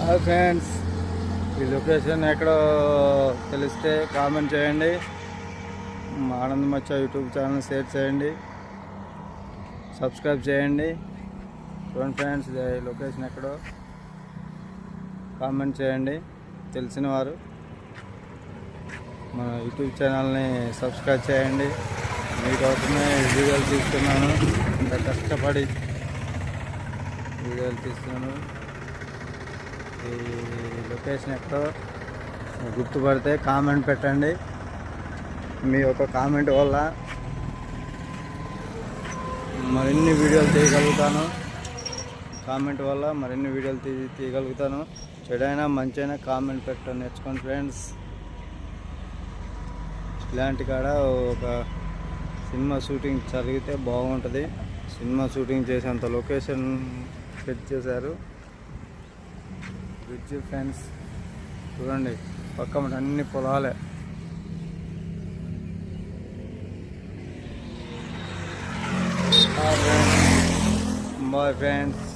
Hi friends, ఈ location ఎక్కడో తెలిస్తే కామెంట్ చేయండి. మా ఆనంద్ మచ్చ యూట్యూబ్ ఛానల్ షేర్ చేయండి, సబ్స్క్రైబ్ చేయండి. చూడండి ఫ్రెండ్స్, ఈ లొకేషన్ ఎక్కడో కామెంట్ చేయండి. తెలిసిన వారు మన యూట్యూబ్ ఛానల్ని సబ్స్క్రైబ్ చేయండి. మీకోసమే వీడియోలు తీస్తున్నాను, ఇంత కష్టపడి వీడియోలు తీస్తున్నాను. ఈ లొకేషన్ ఎక్కడో గుర్తుపడితే కామెంట్ పెట్టండి. మీ యొక్క కామెంట్ వల్ల మరిన్ని వీడియోలు తీయగలుగుతాను. కామెంట్ వల్ల మరిన్ని వీడియోలు తీయగలుగుతాను. చెడైనా మంచైనా కామెంట్ పెట్టడం నేర్చుకోండి ఫ్రెండ్స్. ఇలాంటి కాడ ఒక సినిమా షూటింగ్ జరిగితే బాగుంటుంది. సినిమా షూటింగ్ చేసేంత లొకేషన్ సెట్ చేశారు. బ్రిడ్జ్ ఫ్రెండ్స్ చూడండి, పక్కన అన్ని పొలాలే. Bye friends.